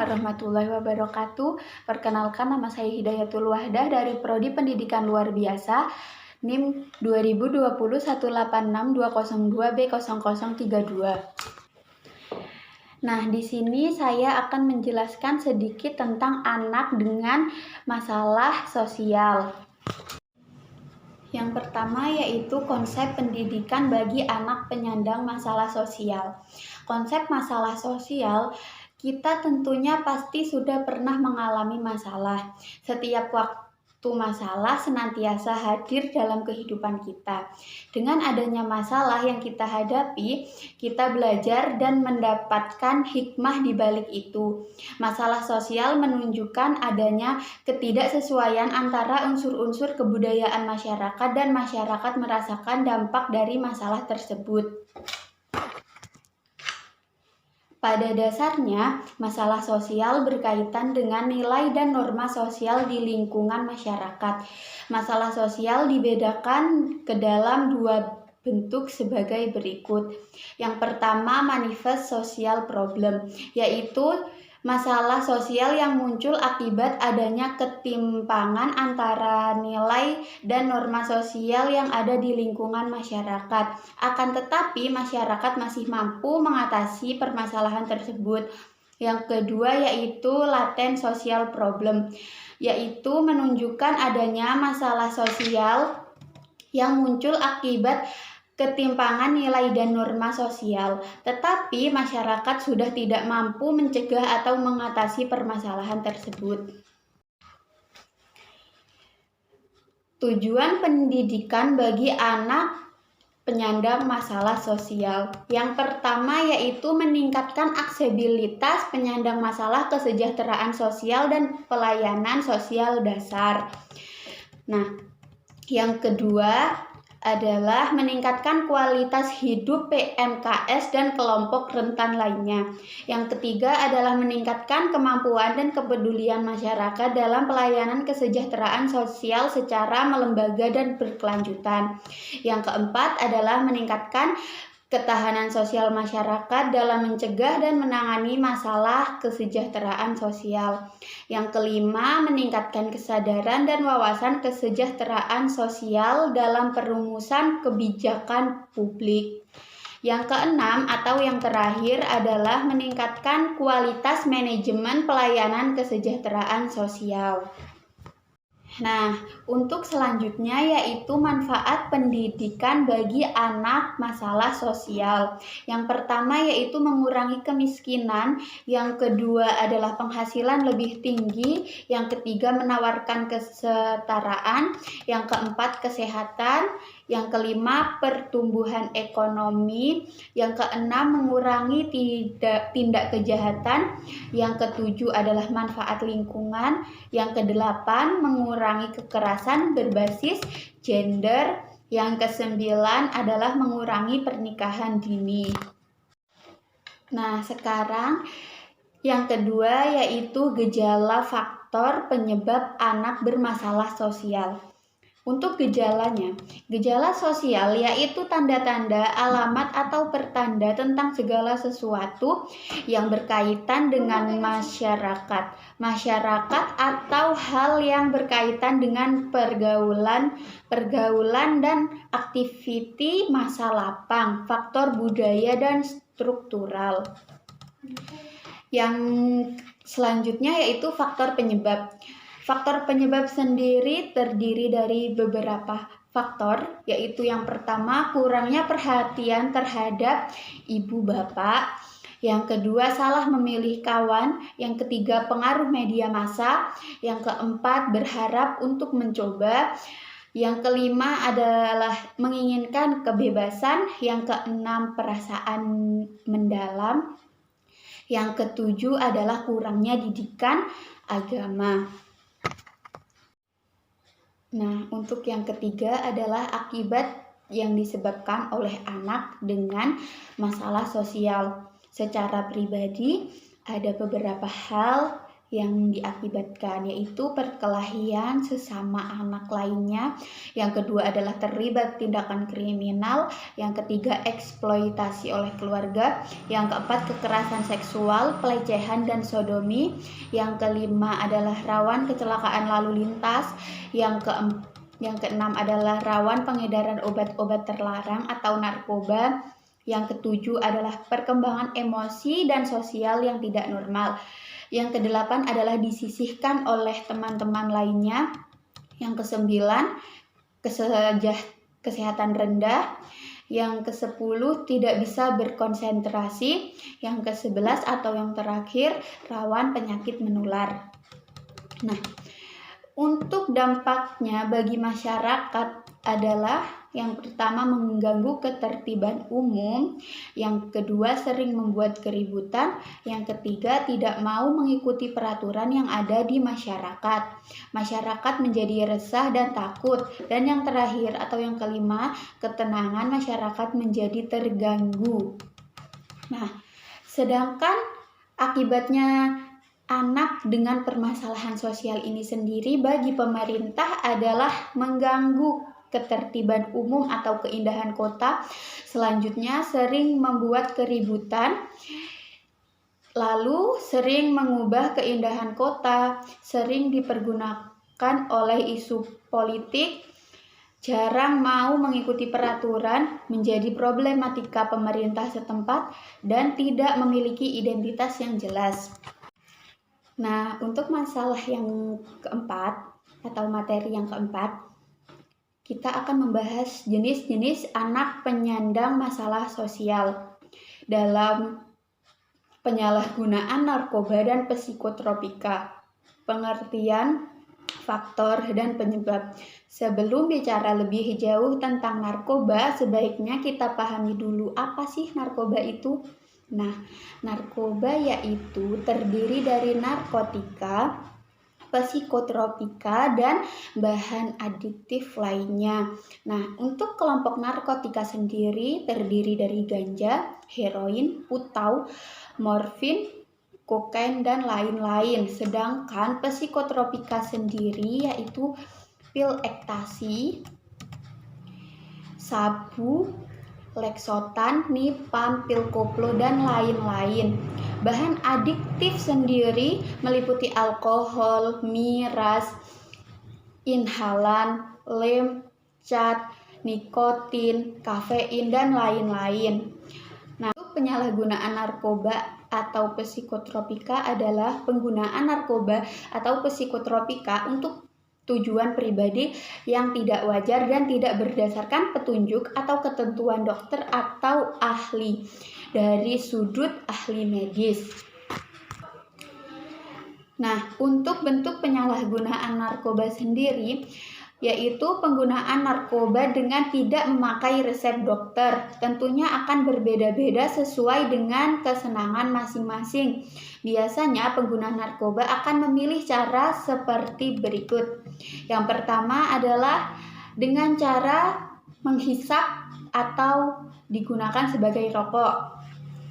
warahmatullahi wabarakatuh. Perkenalkan, nama saya Hidayatul Wahdah dari Prodi Pendidikan Luar Biasa, NIM 2020186202B0032. Nah, di sini saya akan menjelaskan sedikit tentang anak dengan masalah sosial. Yang pertama yaitu konsep pendidikan bagi anak penyandang masalah sosial. Konsep masalah sosial, kita tentunya pasti sudah pernah mengalami masalah. Setiap waktu masalah senantiasa hadir dalam kehidupan kita. Dengan adanya masalah yang kita hadapi, kita belajar dan mendapatkan hikmah di balik itu. Masalah sosial menunjukkan adanya ketidaksesuaian antara unsur-unsur kebudayaan masyarakat dan masyarakat merasakan dampak dari masalah tersebut. Pada dasarnya, masalah sosial berkaitan dengan nilai dan norma sosial di lingkungan masyarakat. Masalah sosial dibedakan ke dalam dua bentuk sebagai berikut. Yang pertama, manifest social problem, yaitu masalah sosial yang muncul akibat adanya ketimpangan antara nilai dan norma sosial yang ada di lingkungan masyarakat. Akan tetapi, masyarakat masih mampu mengatasi permasalahan tersebut. Yang kedua yaitu latent social problem, yaitu menunjukkan adanya masalah sosial yang muncul akibat ketimpangan nilai dan norma sosial, tetapi masyarakat sudah tidak mampu mencegah atau mengatasi permasalahan tersebut. Tujuan pendidikan bagi anak penyandang masalah sosial. Yang pertama yaitu meningkatkan aksesibilitas penyandang masalah kesejahteraan sosial dan pelayanan sosial dasar. Nah, yang kedua adalah meningkatkan kualitas hidup PMKS dan kelompok rentan lainnya. Yang ketiga adalah meningkatkan kemampuan dan kepedulian masyarakat dalam pelayanan kesejahteraan sosial secara melembaga dan berkelanjutan. Yang keempat adalah meningkatkan ketahanan sosial masyarakat dalam mencegah dan menangani masalah kesejahteraan sosial. Yang kelima, meningkatkan kesadaran dan wawasan kesejahteraan sosial dalam perumusan kebijakan publik. Yang keenam atau yang terakhir adalah meningkatkan kualitas manajemen pelayanan kesejahteraan sosial. Nah, untuk selanjutnya yaitu manfaat pendidikan bagi anak masalah sosial. Yang pertama yaitu mengurangi kemiskinan, yang kedua adalah penghasilan lebih tinggi, yang ketiga menawarkan kesetaraan, yang keempat kesehatan, yang kelima pertumbuhan ekonomi, yang keenam mengurangi tindak kejahatan, yang ketujuh adalah manfaat lingkungan, yang kedelapan mengurangi kekerasan berbasis gender, yang kesembilan adalah mengurangi pernikahan dini. Nah, sekarang yang kedua yaitu gejala faktor penyebab anak bermasalah sosial. Untuk gejalanya, gejala sosial yaitu tanda-tanda, alamat atau pertanda tentang segala sesuatu yang berkaitan dengan masyarakat atau hal yang berkaitan dengan pergaulan dan aktiviti masa lapang, faktor budaya dan struktural. Yang selanjutnya yaitu faktor penyebab. Faktor penyebab sendiri terdiri dari beberapa faktor, yaitu yang pertama kurangnya perhatian terhadap ibu bapak, yang kedua salah memilih kawan, yang ketiga pengaruh media massa, yang keempat berharap untuk mencoba, yang kelima adalah menginginkan kebebasan, yang keenam perasaan mendalam, yang ketujuh adalah kurangnya didikan agama. Nah, untuk yang ketiga adalah akibat yang disebabkan oleh anak dengan masalah sosial. Secara pribadi, ada beberapa hal yang diakibatkan, yaitu perkelahian sesama anak lainnya. Yang kedua adalah terlibat tindakan kriminal. Yang ketiga, eksploitasi oleh keluarga. Yang keempat, kekerasan seksual, pelecehan dan sodomi. Yang kelima adalah rawan kecelakaan lalu lintas. Yang keenam adalah rawan pengedaran obat-obat terlarang atau narkoba. Yang ketujuh adalah perkembangan emosi dan sosial yang tidak normal. Yang kedelapan adalah disisihkan oleh teman-teman lainnya. Yang kesembilan, kesehatan rendah. Yang kesepuluh, tidak bisa berkonsentrasi. Yang kesebelas atau yang terakhir, rawan penyakit menular. Nah, untuk dampaknya bagi masyarakat adalah yang pertama, mengganggu ketertiban umum. Yang kedua, sering membuat keributan. Yang ketiga, tidak mau mengikuti peraturan yang ada di masyarakat. Masyarakat menjadi resah dan takut. Dan yang terakhir atau yang kelima, ketenangan masyarakat menjadi terganggu. Nah, sedangkan akibatnya anak dengan permasalahan sosial ini sendiri bagi pemerintah adalah mengganggu ketertiban umum atau keindahan kota. Selanjutnya, sering membuat keributan, lalu sering mengubah keindahan kota, sering dipergunakan oleh isu politik, jarang mau mengikuti peraturan, menjadi problematika pemerintah setempat, dan tidak memiliki identitas yang jelas. Nah, untuk masalah yang keempat atau materi yang keempat, kita akan membahas jenis-jenis anak penyandang masalah sosial dalam penyalahgunaan narkoba dan psikotropika, pengertian, faktor, dan penyebab. Sebelum bicara lebih jauh tentang narkoba, sebaiknya kita pahami dulu apa sih narkoba itu. Nah, narkoba yaitu terdiri dari narkotika, psikotropika, dan bahan adiktif lainnya. Nah, untuk kelompok narkotika sendiri terdiri dari ganja, heroin, putau, morfin, kokain, dan lain-lain. Sedangkan psikotropika sendiri yaitu pil ekstasi, sabu, leksotan, nipam, pil koplo, dan lain-lain. Bahan adiktif sendiri meliputi alkohol, miras, inhalan, lem, cat, nikotin, kafein, dan lain-lain. Nah, penyalahgunaan narkoba atau psikotropika adalah penggunaan narkoba atau psikotropika untuk tujuan pribadi yang tidak wajar dan tidak berdasarkan petunjuk atau ketentuan dokter atau ahli dari sudut ahli medis. Nah, untuk bentuk penyalahgunaan narkoba sendiri yaitu penggunaan narkoba dengan tidak memakai resep dokter. Tentunya akan berbeda-beda sesuai dengan kesenangan masing-masing. Biasanya pengguna narkoba akan memilih cara seperti berikut. Yang pertama adalah dengan cara menghisap atau digunakan sebagai rokok.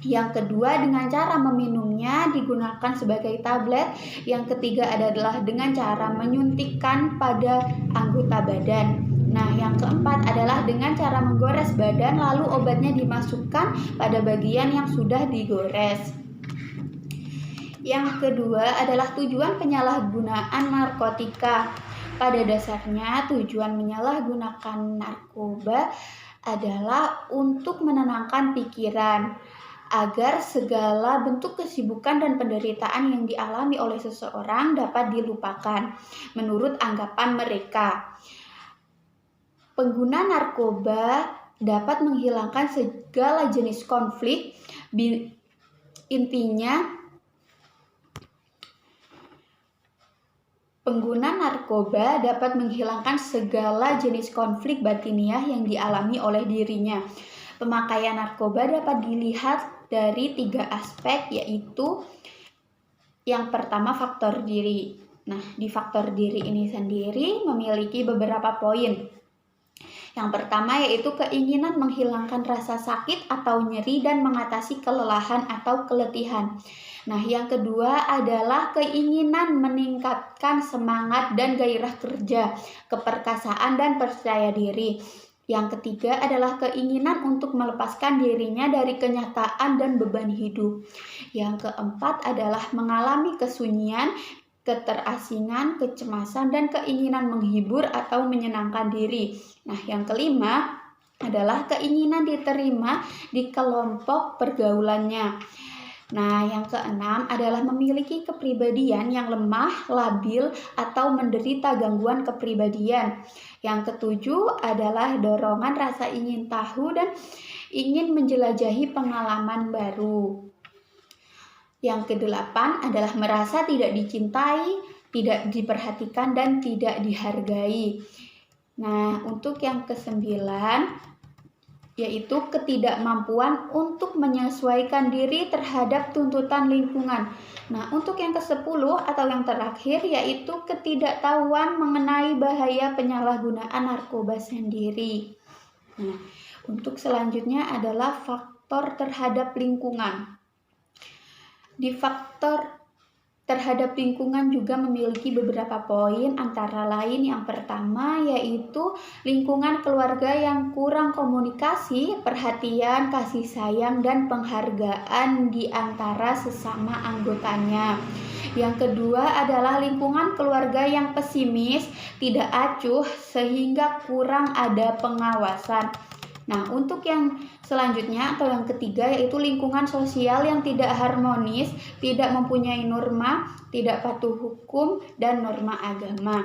Yang kedua dengan cara meminumnya digunakan sebagai tablet. Yang ketiga adalah dengan cara menyuntikkan pada anggota badan. Nah, yang keempat adalah dengan cara menggores badan lalu obatnya dimasukkan pada bagian yang sudah digores. Yang kedua adalah tujuan penyalahgunaan narkotika. Pada dasarnya tujuan menyalahgunakan narkoba adalah untuk menenangkan pikiran agar segala bentuk kesibukan dan penderitaan yang dialami oleh seseorang dapat dilupakan. Menurut anggapan mereka, pengguna narkoba dapat menghilangkan segala jenis konflik. Intinya, pengguna narkoba dapat menghilangkan segala jenis konflik batiniah yang dialami oleh dirinya. Pemakaian narkoba dapat dilihat dari 3 aspek, yaitu yang pertama faktor diri. Nah, di faktor diri ini sendiri memiliki beberapa poin. Yang pertama yaitu keinginan menghilangkan rasa sakit atau nyeri dan mengatasi kelelahan atau keletihan. Nah, yang kedua adalah keinginan meningkatkan semangat dan gairah kerja, keperkasaan dan percaya diri. Yang ketiga adalah keinginan untuk melepaskan dirinya dari kenyataan dan beban hidup. Yang keempat adalah mengalami kesunyian, keterasingan, kecemasan, dan keinginan menghibur atau menyenangkan diri. Nah, yang kelima adalah keinginan diterima di kelompok pergaulannya. Nah, yang keenam adalah memiliki kepribadian yang lemah, labil, atau menderita gangguan kepribadian. Yang ketujuh adalah dorongan rasa ingin tahu dan ingin menjelajahi pengalaman baru. Yang kedelapan adalah merasa tidak dicintai, tidak diperhatikan, dan tidak dihargai. Nah, untuk yang kesembilan yaitu ketidakmampuan untuk menyesuaikan diri terhadap tuntutan lingkungan. Nah, untuk yang ke-10 atau yang terakhir yaitu ketidaktahuan mengenai bahaya penyalahgunaan narkoba sendiri. Nah, untuk selanjutnya adalah faktor terhadap lingkungan. Di faktor terhadap lingkungan juga memiliki beberapa poin, antara lain yang pertama yaitu lingkungan keluarga yang kurang komunikasi, perhatian, kasih sayang, dan penghargaan di antara sesama anggotanya. Yang kedua adalah lingkungan keluarga yang pesimis, tidak acuh, sehingga kurang ada pengawasan. Nah, untuk yang selanjutnya atau yang ketiga yaitu lingkungan sosial yang tidak harmonis, tidak mempunyai norma, tidak patuh hukum, dan norma agama.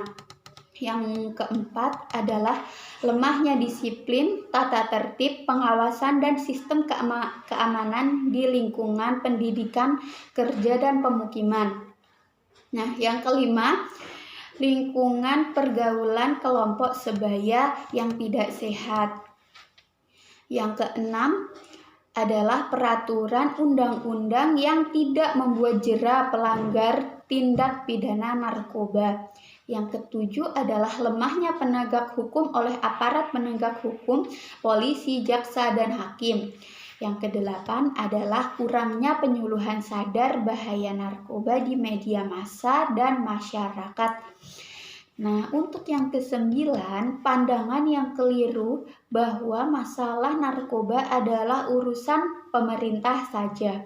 Yang keempat adalah lemahnya disiplin, tata tertib, pengawasan, dan sistem keamanan di lingkungan pendidikan, kerja, dan pemukiman. Nah, yang kelima, lingkungan pergaulan kelompok sebaya yang tidak sehat. Yang keenam adalah peraturan undang-undang yang tidak membuat jera pelanggar tindak pidana narkoba. Yang ketujuh adalah lemahnya penegak hukum oleh aparat penegak hukum, polisi, jaksa, dan hakim. Yang kedelapan adalah kurangnya penyuluhan sadar bahaya narkoba di media massa dan masyarakat. Nah, untuk yang kesembilan, pandangan yang keliru bahwa masalah narkoba adalah urusan pemerintah saja.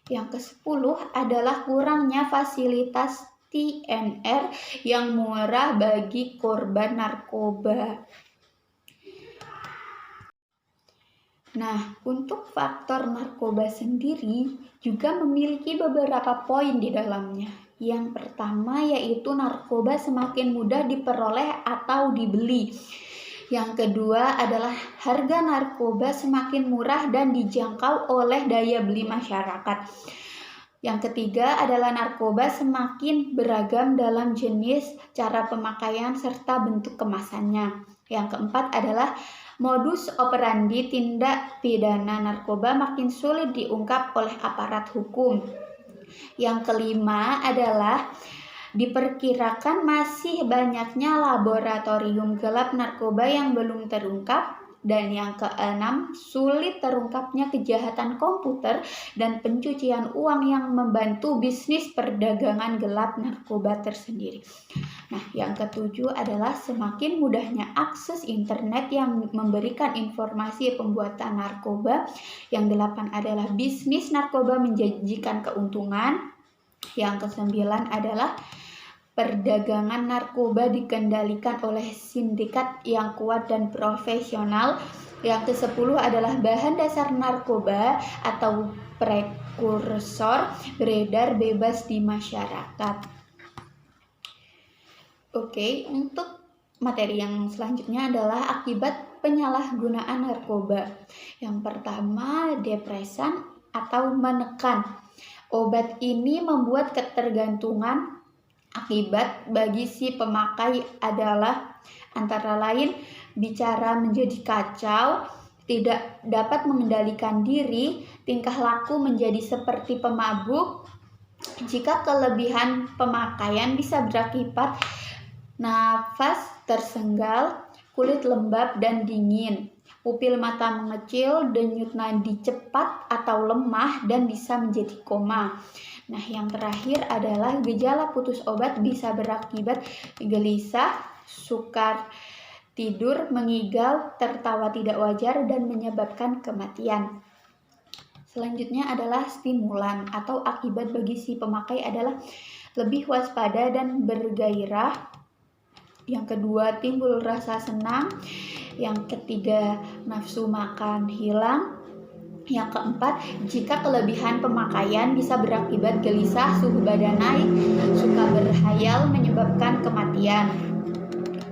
Yang ke-10 adalah kurangnya fasilitas TNR yang murah bagi korban narkoba. Nah, untuk faktor narkoba sendiri juga memiliki beberapa poin di dalamnya. Yang pertama yaitu narkoba semakin mudah diperoleh atau dibeli. Yang kedua adalah harga narkoba semakin murah dan dijangkau oleh daya beli masyarakat. Yang ketiga adalah narkoba semakin beragam dalam jenis, cara pemakaian, serta bentuk kemasannya. Yang keempat adalah modus operandi tindak pidana narkoba makin sulit diungkap oleh aparat hukum. Yang kelima adalah diperkirakan masih banyaknya laboratorium gelap narkoba yang belum terungkap. Dan yang keenam, sulit terungkapnya kejahatan komputer dan pencucian uang yang membantu bisnis perdagangan gelap narkoba tersendiri. Nah, yang ketujuh adalah semakin mudahnya akses internet yang memberikan informasi pembuatan narkoba. Yang delapan adalah bisnis narkoba menjanjikan keuntungan. Yang kesembilan adalah perdagangan narkoba dikendalikan oleh sindikat yang kuat dan profesional. Yang ke-10 adalah bahan dasar narkoba atau prekursor beredar bebas di masyarakat. Oke, untuk materi yang selanjutnya adalah akibat penyalahgunaan narkoba. Yang pertama, depresan atau menekan. Obat ini membuat ketergantungan. Akibat bagi si pemakai adalah antara lain bicara menjadi kacau, tidak dapat mengendalikan diri, tingkah laku menjadi seperti pemabuk. Jika kelebihan pemakaian bisa berakibat nafas tersenggal, kulit lembab dan dingin, pupil mata mengecil, denyut nadi cepat atau lemah, dan bisa menjadi koma. Nah, yang terakhir adalah gejala putus obat bisa berakibat gelisah, sukar tidur, mengigau, tertawa tidak wajar, dan menyebabkan kematian. Selanjutnya adalah stimulan atau akibat bagi si pemakai adalah lebih waspada dan bergairah. Yang kedua, timbul rasa senang. Yang ketiga, nafsu makan hilang. Yang keempat, jika kelebihan pemakaian bisa berakibat gelisah, suhu badan naik, suka berhayal, menyebabkan kematian.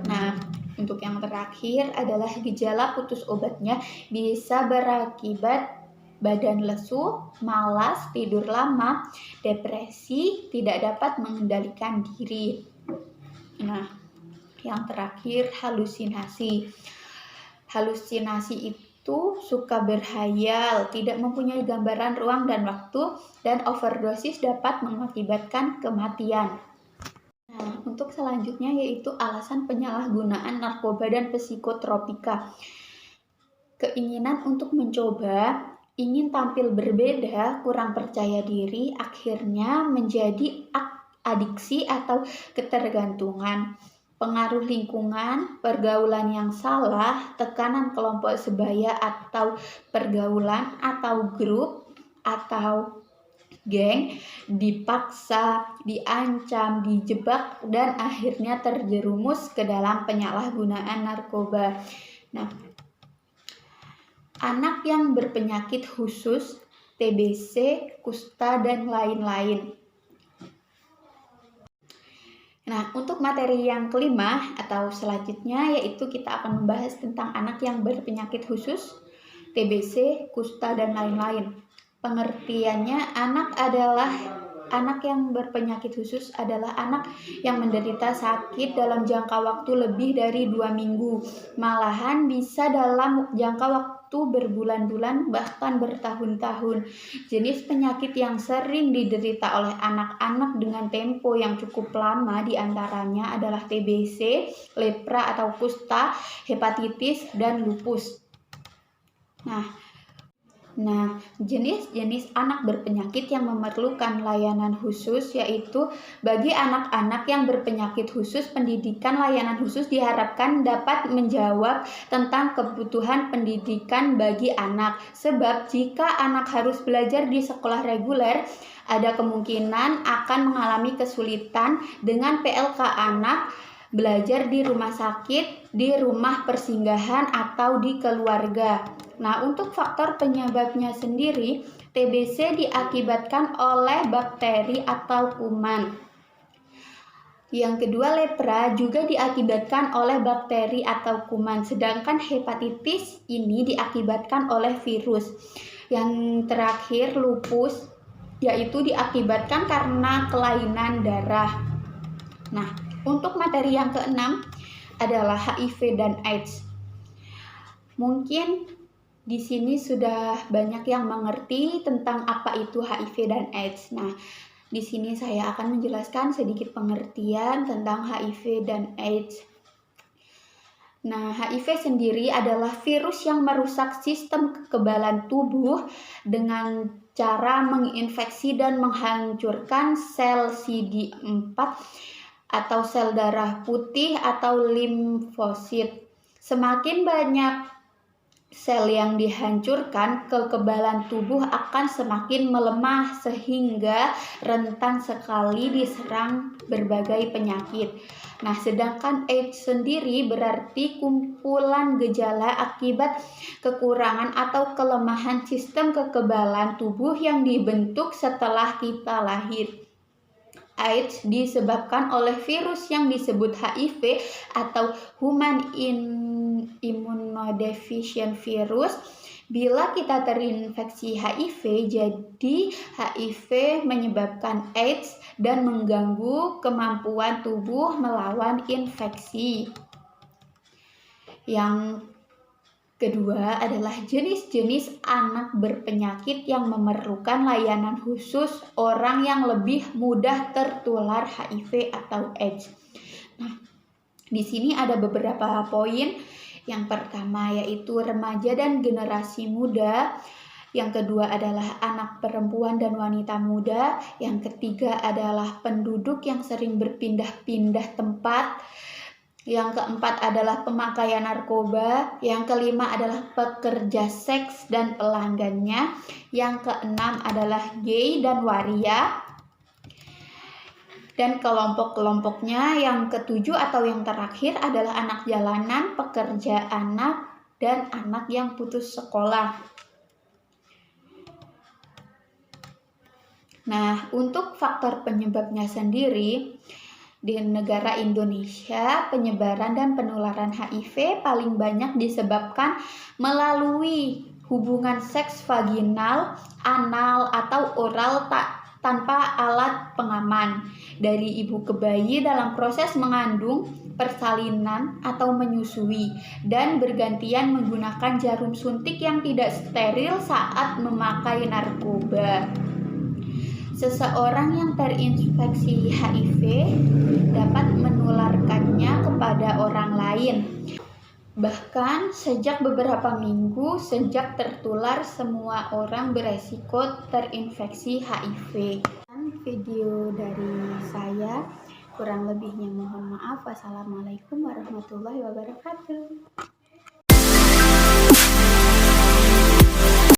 Nah, untuk yang terakhir adalah gejala putus obatnya bisa berakibat badan lesu, malas, tidur lama, depresi, tidak dapat mengendalikan diri. Nah, yang terakhir halusinasi. Halusinasi itu suka berhayal, tidak mempunyai gambaran ruang dan waktu, dan overdosis dapat mengakibatkan kematian. Nah, untuk selanjutnya yaitu alasan penyalahgunaan narkoba dan psikotropika. Keinginan untuk mencoba, ingin tampil berbeda, kurang percaya diri, akhirnya menjadi adiksi atau ketergantungan. Pengaruh lingkungan, pergaulan yang salah, tekanan kelompok sebaya atau pergaulan atau grup atau geng, dipaksa, diancam, dijebak, dan akhirnya terjerumus ke dalam penyalahgunaan narkoba. Nah, anak yang berpenyakit khusus, TBC, kusta, dan lain-lain. Nah, untuk materi yang kelima atau selanjutnya yaitu kita akan membahas tentang anak yang berpenyakit khusus, TBC, kusta, dan lain-lain. Pengertiannya, anak yang berpenyakit khusus adalah anak yang menderita sakit dalam jangka waktu lebih dari 2 minggu. Malahan bisa dalam jangka waktu berbulan-bulan bahkan bertahun-tahun. Jenis penyakit yang sering diderita oleh anak-anak dengan tempo yang cukup lama diantaranya adalah TBC, lepra atau kusta, hepatitis, dan lupus. Nah, jenis-jenis anak berpenyakit yang memerlukan layanan khusus yaitu bagi anak-anak yang berpenyakit khusus, pendidikan layanan khusus diharapkan dapat menjawab tentang kebutuhan pendidikan bagi anak. Sebab jika anak harus belajar di sekolah reguler, ada kemungkinan akan mengalami kesulitan dengan PLK anak, belajar di rumah sakit, di rumah persinggahan, atau di keluarga. Nah, untuk faktor penyebabnya sendiri, TBC diakibatkan oleh bakteri atau kuman. Yang kedua, lepra juga diakibatkan oleh bakteri atau kuman, sedangkan hepatitis ini diakibatkan oleh virus. Yang terakhir, lupus, yaitu diakibatkan karena kelainan darah. Nah, untuk materi yang keenam adalah HIV dan AIDS. Mungkin di sini sudah banyak yang mengerti tentang apa itu HIV dan AIDS. Nah, di sini saya akan menjelaskan sedikit pengertian tentang HIV dan AIDS. Nah, HIV sendiri adalah virus yang merusak sistem kekebalan tubuh dengan cara menginfeksi dan menghancurkan sel CD4 atau sel darah putih atau limfosit. Semakin banyak sel yang dihancurkan, kekebalan tubuh akan semakin melemah sehingga rentan sekali diserang berbagai penyakit. Nah, sedangkan AIDS sendiri berarti kumpulan gejala akibat kekurangan atau kelemahan sistem kekebalan tubuh yang dibentuk setelah kita lahir. AIDS disebabkan oleh virus yang disebut HIV atau Human Immunodeficient Virus. Bila kita terinfeksi HIV, jadi HIV menyebabkan AIDS dan mengganggu kemampuan tubuh melawan infeksi. Yang kedua adalah jenis-jenis anak berpenyakit yang memerlukan layanan khusus, orang yang lebih mudah tertular HIV atau AIDS. Nah, di sini ada beberapa poin Yang pertama yaitu remaja dan generasi muda. Yang kedua adalah anak perempuan dan wanita muda. Yang ketiga adalah penduduk yang sering berpindah-pindah tempat. Yang keempat adalah pemakaian narkoba. Yang kelima adalah pekerja seks dan pelanggannya. Yang keenam adalah gay dan waria. Dan kelompok-kelompoknya yang ketujuh atau yang terakhir adalah anak jalanan, pekerja anak, dan anak yang putus sekolah. Nah, untuk faktor penyebabnya sendiri, di negara Indonesia, penyebaran dan penularan HIV paling banyak disebabkan melalui hubungan seks vaginal, anal, atau oral tanpa alat pengaman dari ibu ke bayi dalam proses mengandung, persalinan, atau menyusui, dan bergantian menggunakan jarum suntik yang tidak steril saat memakai narkoba. Seseorang yang terinfeksi HIV dapat menularkannya kepada orang lain. Bahkan sejak beberapa minggu sejak tertular, semua orang beresiko terinfeksi HIV. Dan video dari saya, kurang lebihnya mohon maaf. Wassalamualaikum warahmatullahi wabarakatuh.